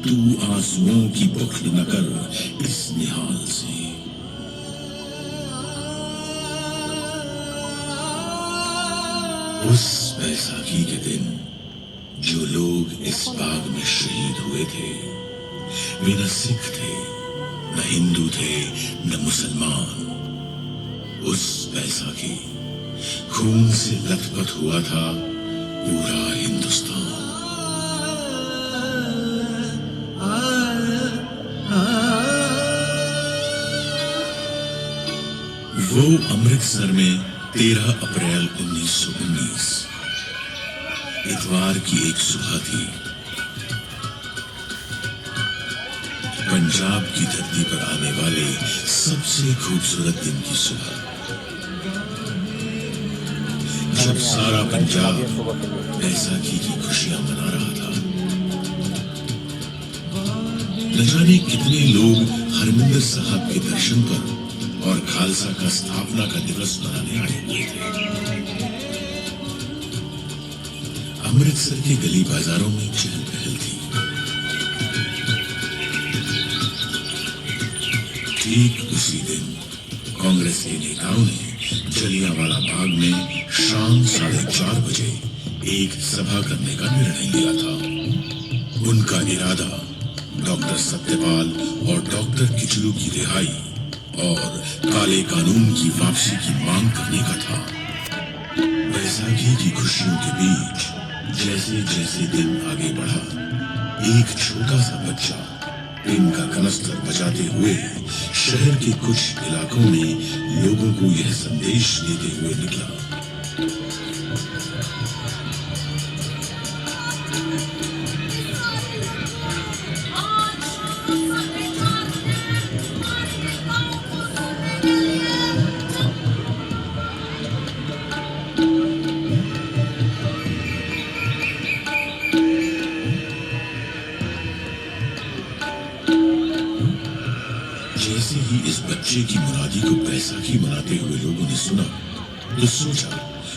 तू आंसुओं की बुखल न कर इस निहाल से। उस बैसाखी के दिन जो लोग इस बाग में शहीद हुए थे, वे न सिख थे, न हिंदू थे, न मुसलमान। उस बैसाखी खून से लथपथ हुआ था पूरा हिंदुस्तान। वो अमृतसर में 13 अप्रैल 1919 इतवार की एक सुबह थी। पंजाब की धरती पर आने वाले सबसे खूबसूरत दिन की सुबह, जब सारा पंजाब बैसाखी की खुशियां मना रहा था। न जाने कितने लोग हरमिंदर साहब के दर्शन पर और खालसा का स्थापना का दिवस मनाने आए हुए थे। अमृतसर के गली बाजारों में चहल पहल थी। ठीक उसी दिन कांग्रेस के नेताओं ने जलियांवाला बाग में शाम 4:30 बजे एक सभा करने का निर्णय लिया था। उनका इरादा डॉक्टर सत्यपाल और डॉक्टर किचलू की रिहाई और काले कानून की वापसी की मांग करने का था। बैसाखी की खुशियों के बीच जैसे जैसे दिन आगे बढ़ा, एक छोटा सा बच्चा पिन का कनस्तर बजाते हुए शहर के कुछ इलाकों में लोगों को यह संदेश देते हुए निकला। जैसे ही इस बच्चे की मुरादी को बैसाखी मनाते हुए लोगों ने सुना, तो सोचा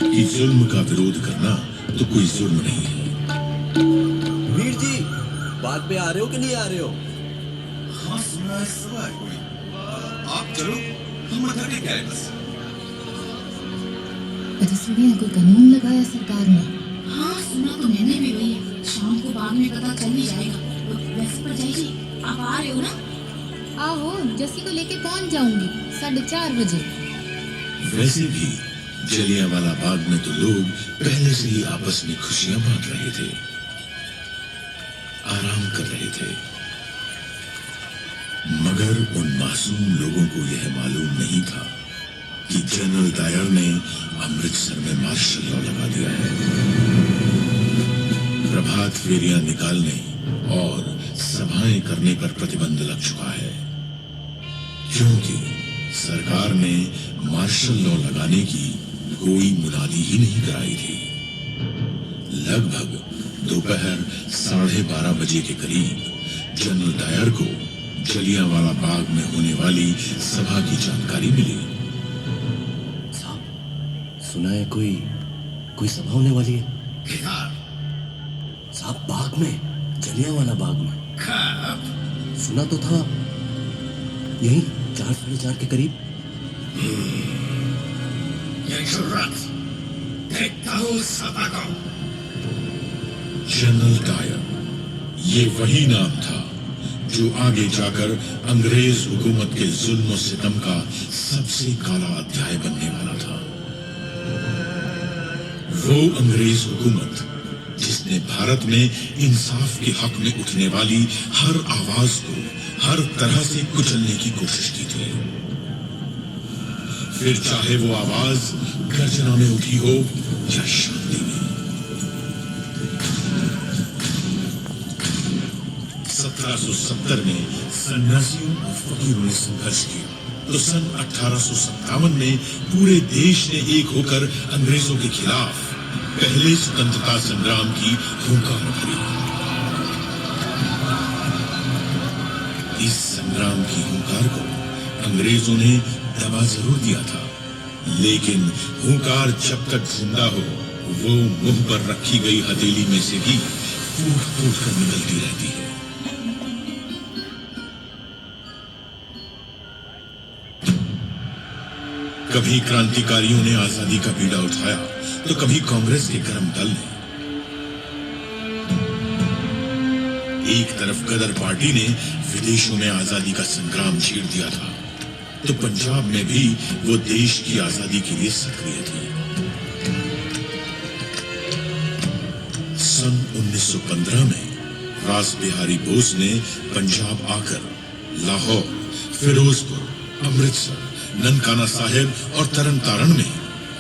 कि जुल्म का विरोध करना तो कोई जुल्म नहीं है। वीर जी, बात पे आ रहे हो कि नहीं आ रहे हो? हाँ, सुना है सब आए हुए। आप चलो, हम मत हटे क्या है बस। कोई कानून लगाया सरकार ने? हाँ, सुना तो मैंने भी वही है। शाम को बाद में पता चल ही जाएगा। वैसे पर जाइए, आप आ रहे हो ना? आहो, जस्सी को लेके पहुंच जाऊंगी 4:30 बजे। वैसे भी जलियांवाला बाग में तो लोग पहले से ही आपस में खुशियां बांट रहे थे, आराम कर रहे थे। मगर उन मासूम लोगों को यह मालूम नहीं था कि जनरल डायर ने अमृतसर में मार्शल लॉ लगा दिया है। प्रभात फेरियां निकालने और सभाएं करने पर प्रतिबंध लग चुका है, क्योंकि सरकार ने मार्शल लॉ लगाने की कोई मुनादी ही नहीं कराई थी। लगभग दोपहर 12:30 बजे के करीब जनरल डायर को जलियांवाला बाग में होने वाली सभा की जानकारी मिली। साहब, सुना है कोई सभा होने वाली है। साहब, बाग में, जलियांवाला बाग में। सुना तो था यही 4-4:30 के करीब। देखता हूँ सभा को। जनरल डायर, ये वही नाम था जो आगे जाकर अंग्रेज हुकूमत के जुल्म और सितम का सबसे काला अध्याय बनने वाला था। वो अंग्रेज हुकूमत जिसने भारत में इंसाफ के हक में उठने वाली हर आवाज को हर तरह से कुचलने की कोशिश की थी। फिर चाहे वो आवाज गर्जना में उठी हो या शांति में। 1770 में सन्यासियों और फकीरों ने संघर्ष किया, तो सन 1857 में पूरे देश ने एक होकर अंग्रेजों के खिलाफ पहले स्वतंत्रता संग्राम की हुंकार भरी। इस संग्राम की हुंकार को अंग्रेजों ने दबा जरूर दिया था, लेकिन हुंकार जब तक जिंदा हो, वो मुंह पर रखी गई हथेली में से भी फूट फूट कर निकलती रहती है। कभी क्रांतिकारियों ने आजादी का बीड़ा उठाया तो कभी कांग्रेस के कर्म दल ने। एक तरफ गदर पार्टी ने विदेशों में आजादी का संग्राम छेड़ दिया था, तो पंजाब में भी वो देश की आजादी के लिए सक्रिय थे। सन 1915 में रास बिहारी बोस ने पंजाब आकर लाहौर, फिरोजपुर, अमृतसर, ननकाना साहिब और तरन तारण में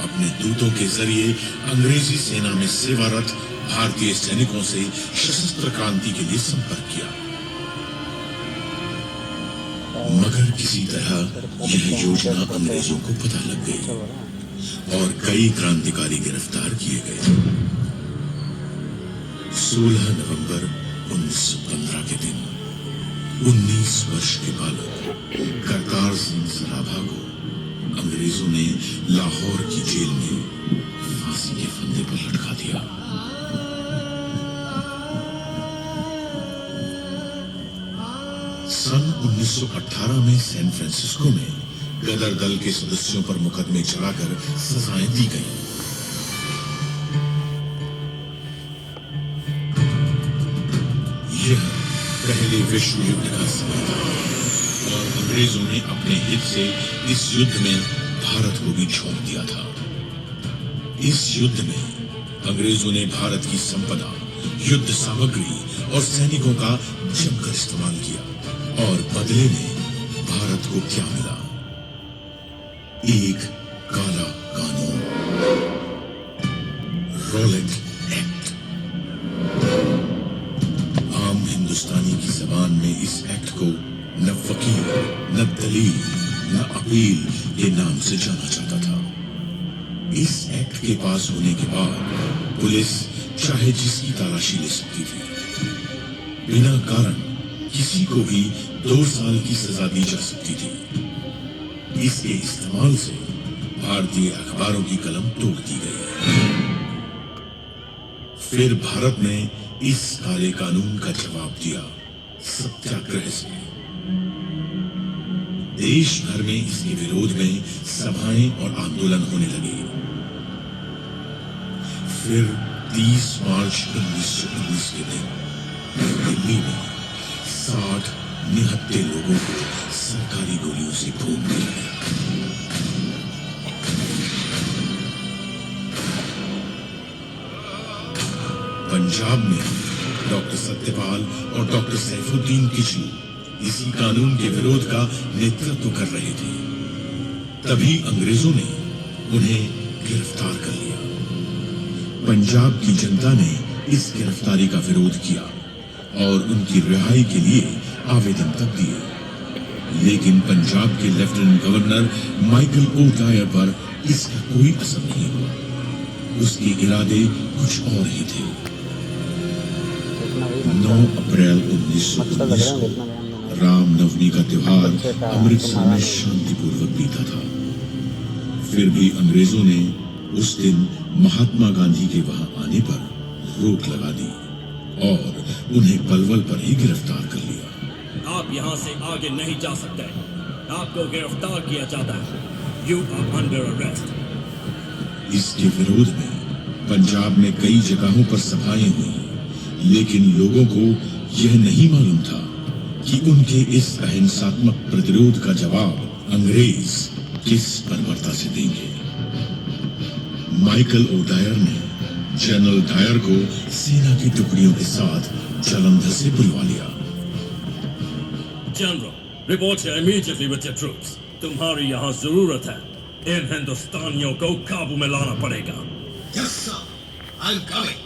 अपने दूतों के जरिए अंग्रेजी सेना में सेवारत भारतीय सैनिकों से सशस्त्र क्रांति के लिए संपर्क किया। मगर किसी तरह यह योजना अंग्रेजों को पता लग गई और कई क्रांतिकारी गिरफ्तार किए गए। 16 नवंबर 1915 के दिन 19 वर्ष के बालक करतार सिंह सराभा को अंग्रेजों ने लाहौर की जेल में फांसी के फंदे पर लटका दिया। सन 1918 में सैन फ्रांसिस्को में गदर दल के सदस्यों पर मुकदमे चलाकर सजाएं दी गईं। यह पहले विश्व युद्ध का समय था और अंग्रेजों ने अपने हित से इस युद्ध में भारत को भी झोंक दिया था। इस युद्ध में अंग्रेजों ने भारत की संपदा, युद्ध सामग्री और सैनिकों का जमकर इस्तेमाल किया और बदले में भारत को क्या मिला? एक काला कानून, रॉलेट एक्ट। आम हिंदुस्तानी की जबान में इस एक्ट को न वकील, न दलील, न अपील के नाम से जाना जाता था। इस एक्ट के पास होने के बाद पुलिस चाहे जिसकी तलाशी ले सकती थी। बिना कारण किसी को भी 2 साल की सजा दी जा सकती थी। इसके इस्तेमाल से भारतीय अखबारों की कलम तोड़ दी गई। फिर भारत ने इस काले कानून का जवाब दिया सत्याग्रह से। देश भर में इसके विरोध में सभाएं और आंदोलन होने लगे। फिर 30 मार्च 1919 के दिन दिल्ली में 60 निहत्थे लोगों को सरकारी गोलियों से भून दिया गया। पंजाब में डॉक्टर सत्यपाल और डॉक्टर सैफुद्दीन किचलू इसी कानून के विरोध का नेतृत्व कर रहे थे। तभी अंग्रेजों ने उन्हें गिरफ्तार कर लिया। पंजाब की जनता ने इस गिरफ्तारी का विरोध किया और उनकी रिहाई के लिए आवेदन तक दिए। लेकिन पंजाब के lieutenant governor Michael O'Dwyer पर इसका कोई असर नहीं हुआ। उसके इरादे कुछ और ही थे। 9 अप्रैल 1919 को रामनवमी का त्योहार अमृतसर में शांतिपूर्वक बीता था। फिर भी अंग्रेजों ने उस दिन महात्मा गांधी के वहां आने पर रोक लगा दी और उन्हें पलवल पर ही गिरफ्तार कर लिया। आप यहाँ से आगे नहीं जा सकते, आपको गिरफ्तार किया जाता है। You are under arrest। इसके विरोध में पंजाब में कई जगहों पर सभाएं हुई, लेकिन लोगों को यह नहीं मालूम था कि उनके इस अहिंसात्मक प्रतिरोध का जवाब अंग्रेज किस बर्बरता से देंगे। माइकल ओ डायर ने जनरल डायर को सेना की टुकड़ियों के साथ जालंधर से बुलवा लिया। General, report here immediately with your troops। तुम्हारी यहाँ जरूरत है। इन हिंदुस्तानियों को काबू में लाना पड़ेगा। Yes, sir. I'm coming.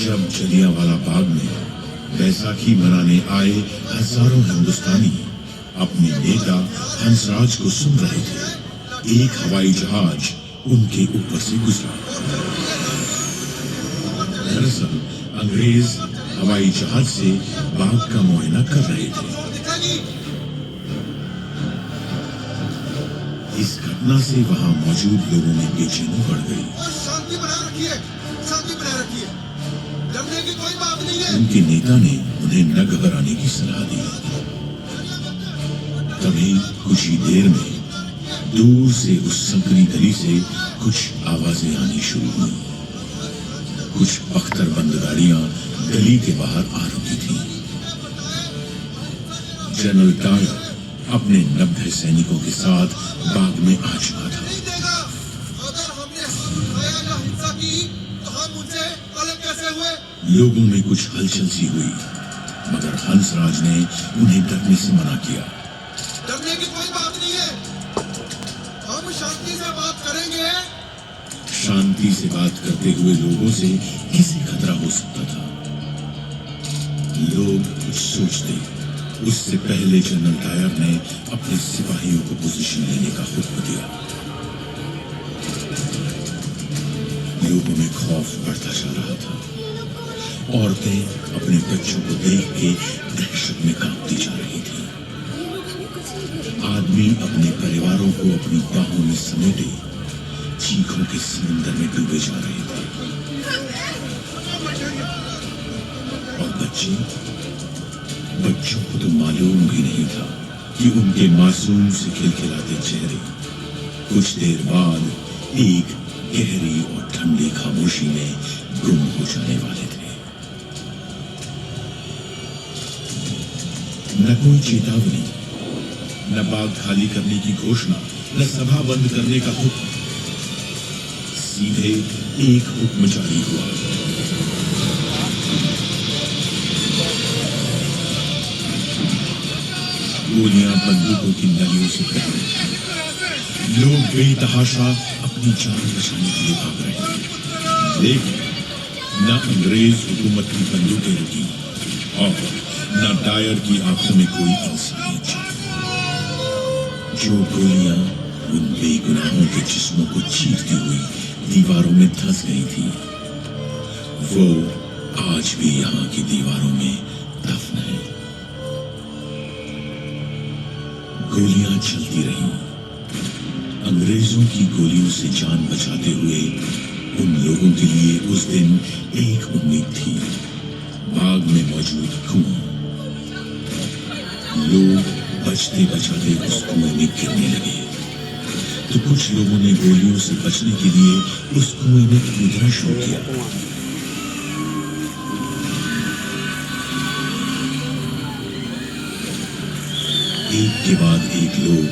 जब जलियांवाला बाग में बैसाखी मनाने आए हजारों हिंदुस्तानी अपने नेता हंसराज को सुन रहे थे, एक हवाई जहाज उनके ऊपर से गुजरा। दरअसल अंग्रेज हवाई जहाज से बाग का मुआयना कर रहे थे। इस घटना से वहां मौजूद लोगों में बेचैनी बढ़ गई। शांति बनाए रखिए, शांति बनाए रखिए। डरने की कोई बात नहीं है। उनके नेता ने उन्हें न घबराने की सलाह दी। तभी कुछ ही देर में दूर से उस संकरी गली से कुछ आवाजें आनी शुरू हुई। कुछ अख्तरबंद गाड़ियां गली के बाहर आ रुकी थी। जनरल डायर अपने 90 सैनिकों के साथ बाग में आ चुका था। अगर हमने या हिंसा की तो हम उनसे अलग कैसे हुए? लोगों में कुछ हलचल सी हुई, मगर हंसराज ने उन्हें डरने से मना किया। डरने की कोई बात नहीं है, हम शांति से बात करेंगे। शांति से बात करते हुए लोगों से किसे खतरा हो सकता था? लोग कुछ सोचते उससे पहले जनरल डायर ने अपने सिपाहियों को पोजीशन लेने का हुक्म दिया। लोगों में खौफ बढ़ता जा रहा था। औरतें अपने बच्चों को देख के दहशत में कांपती जा रही थी। आदमी अपने परिवारों को अपनी बाहों में समेटे चीखों के समुद्र में डूबे जा रहे थे। और बच्चों को तो मालूम भी नहीं था कि उनके मासूम से खिलखिलाते चेहरे कुछ देर बाद एक गहरी और ठंडी खामोशी में गुम हो जाने वाले थे। न कोई चेतावनी, न बाग खाली करने की घोषणा, न सभा बंद करने का हुक्म। सीधे एक हुक्म जारी हुआ। गोलियां बंदूकों की नलियों से फैली। लोग बेतहाशा अपनी जान बचाने के लिए भाग रहे थे, लेकिन न अंग्रेज हुकूमत की बंदूकें रुकी और न डायर की आंखों में कोई इंसानियत छुपी। जो गोलियां उन बेगुनाहों के जिस्मों को चीरती हुई दीवारों में धंस गई थी, वो आज भी यहाँ की दीवारों में दफन है। गोलियां चलती रहीं। अंग्रेजों की गोलियों से जान बचाते हुए उन लोगों के लिए उस दिन एक उम्मीद थी, बाग में मौजूद कुआं। लोग बचते बचाते उस कुएं में गिरने लगे, तो कुछ लोगों ने गोलियों से बचने के लिए उस कुएं में कूदना शुरू किया। एक के बाद एक लोग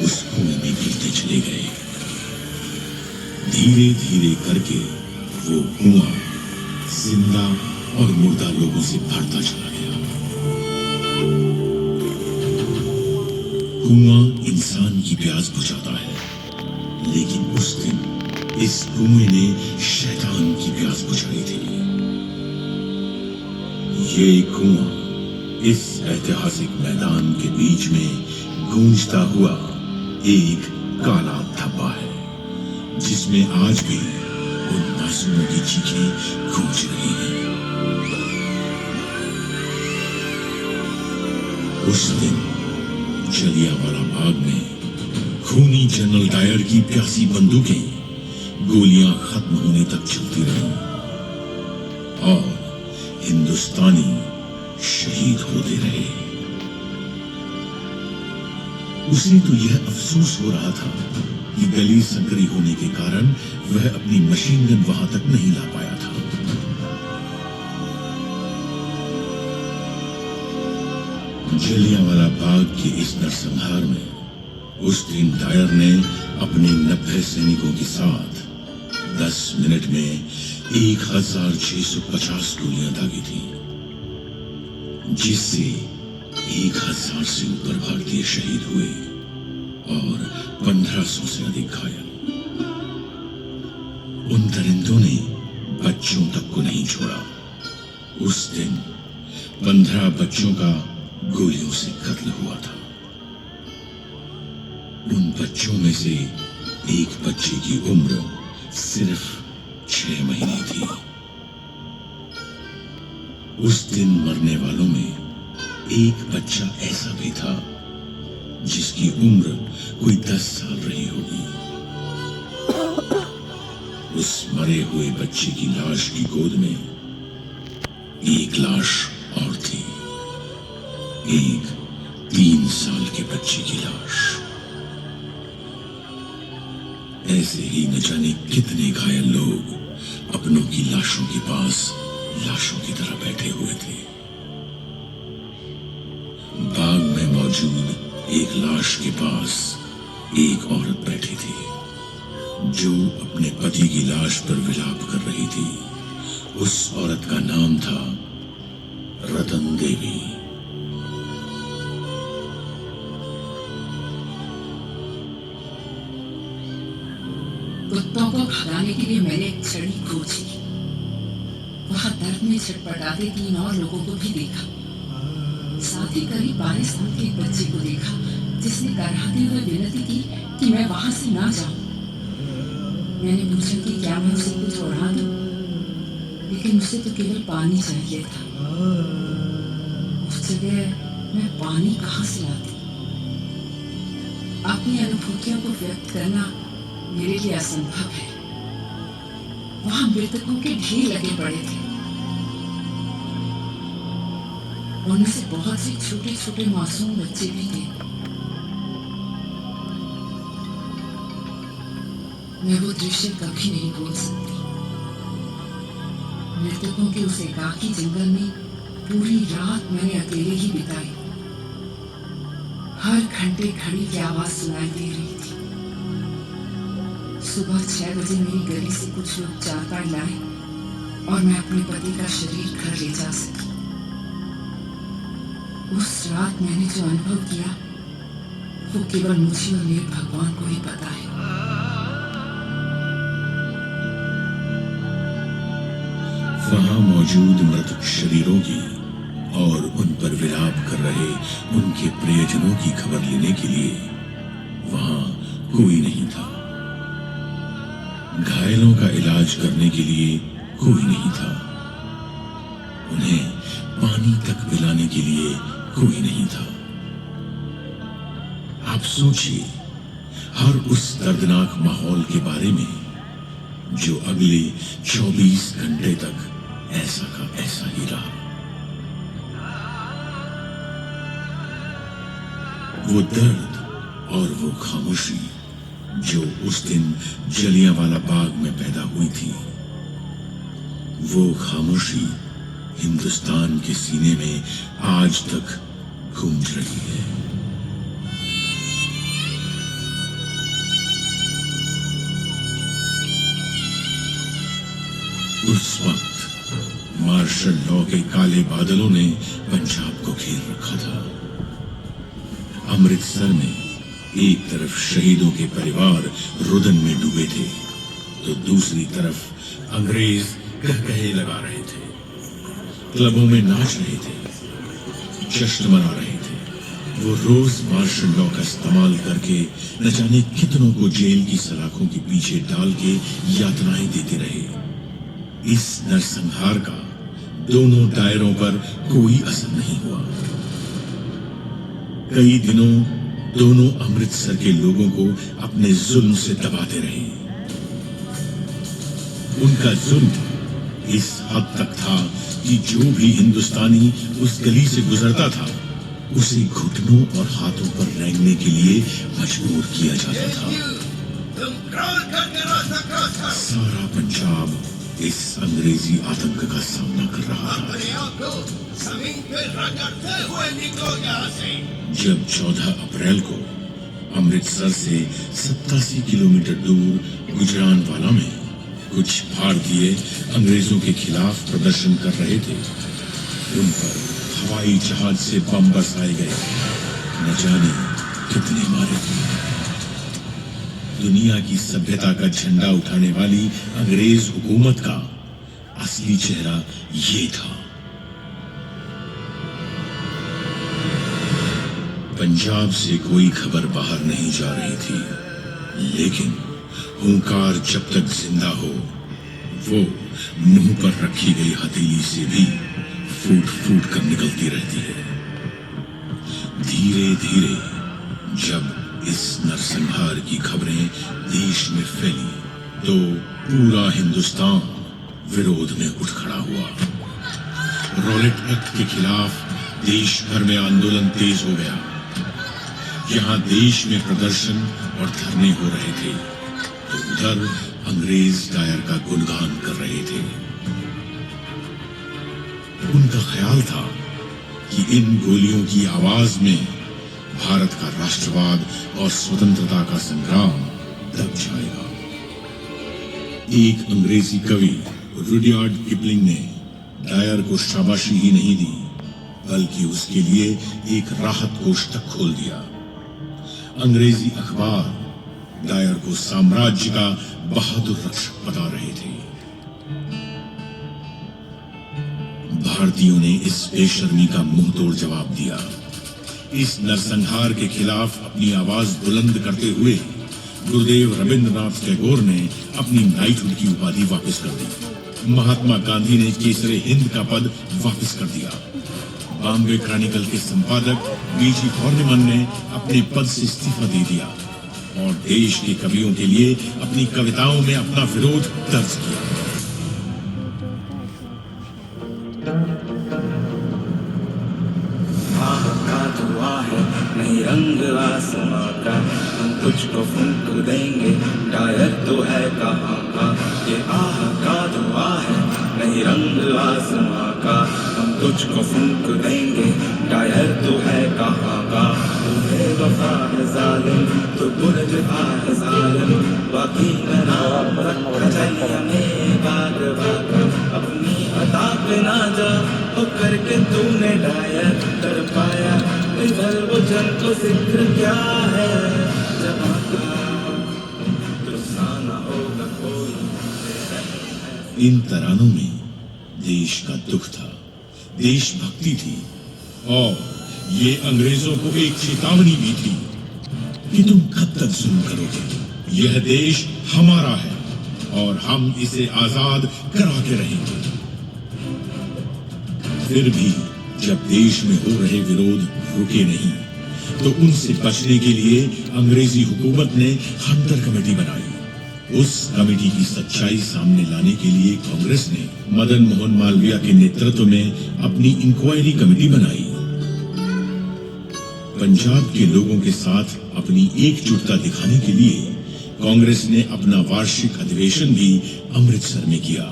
उस कुएं में गिरते चले गए। धीरे धीरे करके वो कुआं जिंदा और मुर्दा लोगों से भरता चला गया। कुआं इंसान की प्यास बुझाता है, लेकिन उस दिन इस कुएं ने शैतान की प्यास बुझाई थी। ये कुआं इस ऐतिहासिक मैदान के बीच में गूंजता हुआ एक काला धब्बा है, जिसमें आज भी उन मासूमों की चीखें गूंज रही हैं। उस दिन जलियांवाला बाग में खूनी जनरल डायर की प्यासी बंदूकें गोलियां खत्म होने तक चलती रहीं और हिंदुस्तानी शहीद होते रहे। उसे तो यह अफसोस हो रहा था कि गली संकरी होने के कारण वह अपनी मशीन गन वहां तक नहीं ला पाया था। जलियांवाला बाग के इस नरसंहार में उस दिन डायर ने अपने 90 सैनिकों के साथ 10 मिनट में 1650 गोलियां दागी थी, जिससे 1000 से ऊपर भारतीय शहीद हुए और 1500 से अधिक घायल। उन दरिंदों ने बच्चों तक को नहीं छोड़ा। उस दिन 15 बच्चों का गोलियों से कत्ल हुआ था। उन बच्चों में से एक बच्चे की उम्र सिर्फ 6 महीने थी। उस दिन मरने वालों में एक बच्चा ऐसा भी था जिसकी उम्र कोई 10 साल रही होगी। उस मरे हुए बच्चे की लाश की गोद में एक लाश और थी, एक 3 साल के बच्चे की लाश। ऐसे ही न जाने कितने घायल लोग अपनों की लाशों के पास लाशों की तरह बैठे हुए थे। बाग में मौजूद एक लाश के पास एक औरत बैठी थी, जो अपने पति की लाश पर विलाप कर रही थी। उस औरत का नाम था रतन देवी। कुत्तों को भगाने के लिए मैंने एक छड़ी खोजी। वहां दर्द में छटपटाते 3 और लोगों को भी देखा। साथ ही करीब 12 साल के एक बच्चे को देखा, जिसने कराहते हुए विनती की कि मैं वहां से ना जाऊं। मैंने पूछा कि क्या मैं उसे कुछ उड़ा दूं, लेकिन उसे तो केवल पानी चाहिए था। उस जगह मैं पानी कहां से लाती? अपनी अनुभूतियों को व्यक्त करना मेरे लिए असंभव है। वहां मृतकों के ढेर लगे पड़े थे। उनमें से बहुत से छोटे छोटे मासूम बच्चे भी थे। मैं वो दृश्य कभी नहीं भूल सकती। मृतकों के उस एकाकी जंगल में पूरी रात मैंने अकेले ही बिताई। हर घंटे घड़ी की आवाज सुनाई दे रही थी। सुबह 6 बजे मेरी गली से कुछ लोग चारपाई लाए और मैं अपने पति का शरीर घर ले जा सकी। उस रात मैंने जो अनुभव किया, वो केवल मुझे और मेरे भगवान को ही पता है। वहां मौजूद मृतक शरीरों की और उन पर विलाप कर रहे उनके प्रियजनों की खबर लेने के लिए वहां कोई नहीं था। घायलों का इलाज करने के लिए कोई नहीं था। उन्हें पानी तक पिलाने के लिए कोई नहीं था। आप सोचिए हर उस दर्दनाक माहौल के बारे में जो अगले 24 घंटे तक ऐसा का ऐसा ही रहा। वो दर्द और वो खामोशी जो उस दिन जलियांवाला बाग में पैदा हुई थी, वो खामोशी हिंदुस्तान के सीने में आज तक गूंज रही है। उस वक्त मार्शल लॉ के काले बादलों ने पंजाब को घेर रखा था। अमृतसर में एक तरफ शहीदों के परिवार रुदन में डूबे थे, तो दूसरी तरफ अंग्रेज कहकहे लगा रहे थे, क्लबों में नाच रहे थे, जश्न मना रहे थे। वो रोज मार्शल लॉ का इस्तेमाल करके न जाने कितनों को जेल की सलाखों के पीछे डाल के यातनाएं देते रहे। इस नरसंहार का दोनों दायरों पर कोई असर नहीं हुआ। कई दिनों दोनों अमृतसर के लोगों को अपने जुल्म से दबाते रहे। उनका जुल्म इस हद तक था कि जो भी हिंदुस्तानी उस गली से गुजरता था, उसे घुटनों और हाथों पर रेंगने के लिए मजबूर किया जाता था। सारा पंजाब इस अंग्रेजी आतंक का सामना कर रहा था। जब 14 अप्रैल को अमृतसर से 87 किलोमीटर दूर गुजरानवाला में कुछ भारतीय अंग्रेजों के खिलाफ प्रदर्शन कर रहे थे, उन पर हवाई जहाज से बम बरसाए गए। न जाने कितने मारे गए। दुनिया की सभ्यता का झंडा उठाने वाली अंग्रेज हुकूमत का असली चेहरा ये था। पंजाब से कोई खबर बाहर नहीं जा रही थी, लेकिन हुंकार जब तक जिंदा हो, वो मुंह पर रखी गई हथेली से भी फूट फूट कर निकलती रहती है। धीरे धीरे जब इस नरसंहार की खबरें देश में फैली, तो पूरा हिंदुस्तान विरोध में उठ खड़ा हुआ। रॉलेट एक्ट के खिलाफ देश भर में आंदोलन तेज हो गया। यहाँ देश में प्रदर्शन और धरने हो रहे थे तो उधर अंग्रेज डायर का गुणगान कर रहे थे। उनका ख्याल था कि इन गोलियों की आवाज में भारत का राष्ट्रवाद और स्वतंत्रता का संग्राम दब जाएगा। एक अंग्रेजी कवि रुडयार्ड किपलिंग ने डायर को शाबाशी ही नहीं दी बल्कि उसके लिए एक राहत कोष तक खोल दिया। अंग्रेजी अखबार डायर को साम्राज्य का बहादुर रक्षक बता रहे थे। भारतीयों ने इस बेशर्मी का मुंह तोड़ जवाब दिया। इस नरसंहार के खिलाफ अपनी आवाज बुलंद करते हुए गुरुदेव रविंद्रनाथ टैगोर ने अपनी नाइटहुड की उपाधि वापस कर दी। महात्मा गांधी ने केसरे हिंद का पद वापस कर दिया। बॉम्बे क्रॉनिकल के संपादक बीजी हॉर्निमन ने अपने पद से इस्तीफा दे दिया और देश के कवियों के लिए अपनी कविताओं में अपना विरोध दर्ज किया। नहीं रंग आसमां का हम तुझको फूंक देंगे डायर तो है कहाँ का। ये आह का दुआ है नहीं रंग आसमां का हम तुझको फूंक देंगे डायर तो है कहाँ का। तू बेवफा है जालिम तू बुरजफा है जालिम बाकी न नाम रखा चाहिए हमें बाग बाग अपनी अता पे ना जा तो करके तूने डायर कर पाया इधर वो जन को जिक्र क्या है जब तुसाना होगा कोई। इन तरानों में देश का दुख था, देशभक्ति थी और ये अंग्रेजों को एक चेतावनी भी थी कि तुम कब तक जुल्म करोगे। यह देश हमारा है और हम इसे आजाद करा के रहेंगे। फिर भी जब देश में हो रहे विरोध रुके नहीं तो उनसे बचने के लिए अंग्रेजी हुकूमत ने हंटर कमेटी बनाई। उस कमेटी की सच्चाई सामने लाने के लिए कांग्रेस ने मदन मोहन मालवीय के नेतृत्व में अपनी इंक्वायरी कमेटी बनाई। पंजाब के लोगों के साथ अपनी एकजुटता दिखाने के लिए कांग्रेस ने अपना वार्षिक अधिवेशन भी अमृतसर में किया।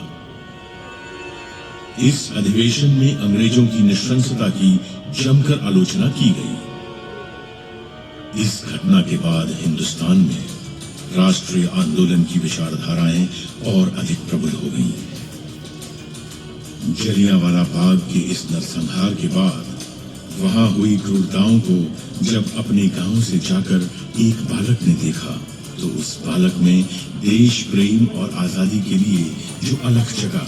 इस अधिवेशन में अंग्रेजों की नृशंसता की जमकर आलोचना की गई। इस घटना के बाद हिंदुस्तान में राष्ट्रीय आंदोलन की विचारधाराएं और अधिक प्रबल हो गईं। जलियांवाला बाग के इस नरसंहार के बाद वहां हुई क्रूरताओं को जब अपने गांव से जाकर एक बालक ने देखा तो उस बालक में देश प्रेम और आजादी के लिए जो अलख जगा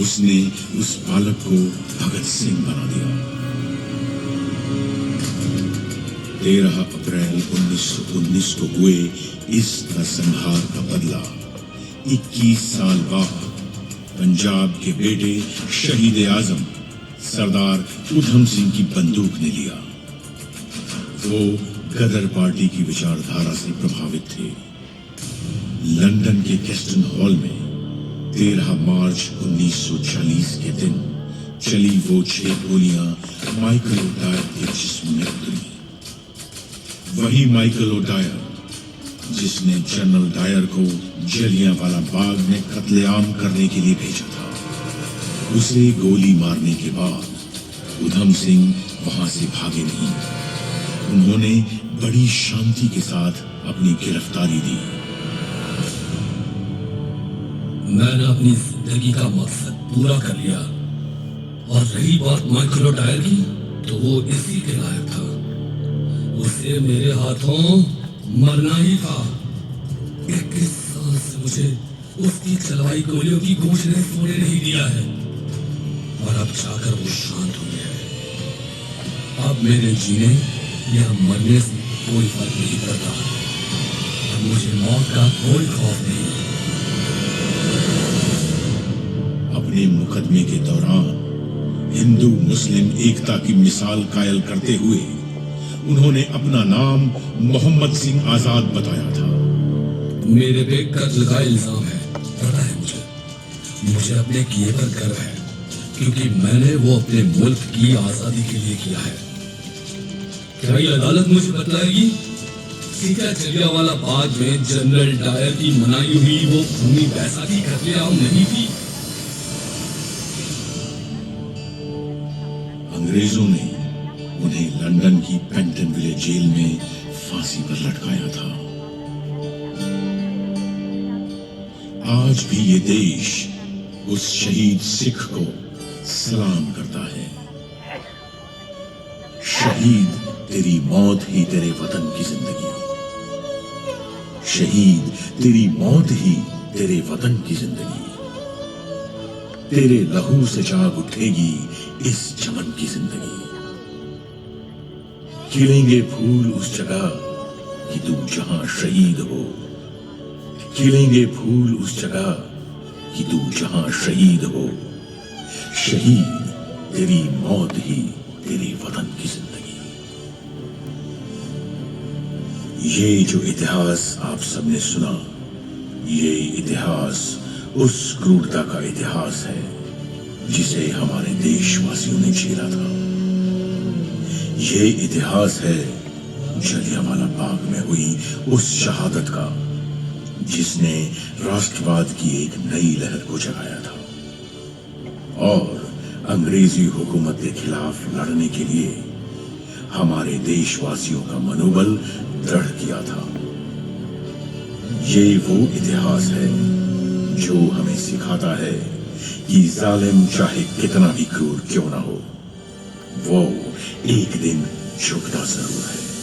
उसने उस बालक को भगत सिंह बना दिया। 13 अप्रैल 1919 को हुए इस नरसंहार का बदला 21 साल बाद पंजाब के बेटे शहीद आजम सरदार उधम सिंह की बंदूक ने लिया। वो गदर पार्टी की विचारधारा से प्रभावित थे। लंदन के कैस्टन हॉल में 13 मार्च 1940 के दिन चली वो 6 गोलियां माइकल ओडायर के जिस्म में उतरी। वही माइकल ओडायर जिसने जनरल डायर को जलियांवाला बाग में कत्लेआम करने के लिए भेजा था। उसे गोली मारने के बाद उधम सिंह वहां से भागे नहीं। उन्होंने बड़ी शांति के साथ अपनी गिरफ्तारी दी। मैंने अपनी जिंदगी का मकसद पूरा कर लिया और रही बात माइकल ओडायर की तो वो इसी के लायक था। उसे मेरे हाथों मरना ही था। 21 साल से मुझे उसकी चलवाई गोलियों की गूंज ने सोने नहीं दिया है और अब जाकर वो शांत हुई है। अब मेरे जीने या मरने से कोई फर्क नहीं पड़ता। अब मुझे मौत का कोई खौफ नहीं। अपने मुकदमे के दौरान हिंदू मुस्लिम एकता की मिसाल कायल करते हुए उन्होंने अपना नाम मोहम्मद सिंह आजाद बताया था। मेरे पे कत्ल का इल्जाम है, पता है मुझे अपने किए पर गर्व है क्योंकि मैंने वो अपने मुल्क की आजादी के लिए किया है। क्या ये अदालत मुझे बतलाएगी कि क्या जलियांवाला बाग में जनरल डायर की मनाई हुई वो खूनी बैसाखी कत्लेआम नहीं थी? अंग्रेजों ने उन्हें लंदन की पेंटनविले जेल में फांसी पर लटकाया था। आज भी ये देश उस शहीद सिख को सलाम करता है। शहीद, तेरी मौत ही तेरे वतन की जिंदगी। शहीद, तेरी मौत ही तेरे वतन की जिंदगी। तेरे लहू से जाग उठेगी इस चमन की जिंदगी। खिलेंगे फूल उस जगह कि तू जहां शहीद हो। खिलेंगे फूल उस जगह कि तू जहां शहीद हो। शहीद, तेरी मौत ही तेरे वतन की जिंदगी। ये जो इतिहास आप सबने सुना, ये इतिहास उस क्रूरता का इतिहास है जिसे हमारे देशवासियों ने झेला था। ये इतिहास है जलियांवाला बाग में हुई उस शहादत का जिसने राष्ट्रवाद की एक नई लहर को जगाया था और अंग्रेजी हुकूमत के खिलाफ लड़ने के लिए हमारे देशवासियों का मनोबल दृढ़ किया था। ये वो इतिहास है जो हमें सिखाता है कि जालिम चाहे कितना भी क्रूर क्यों ना हो, वो एक दिन झुकता जरूर है।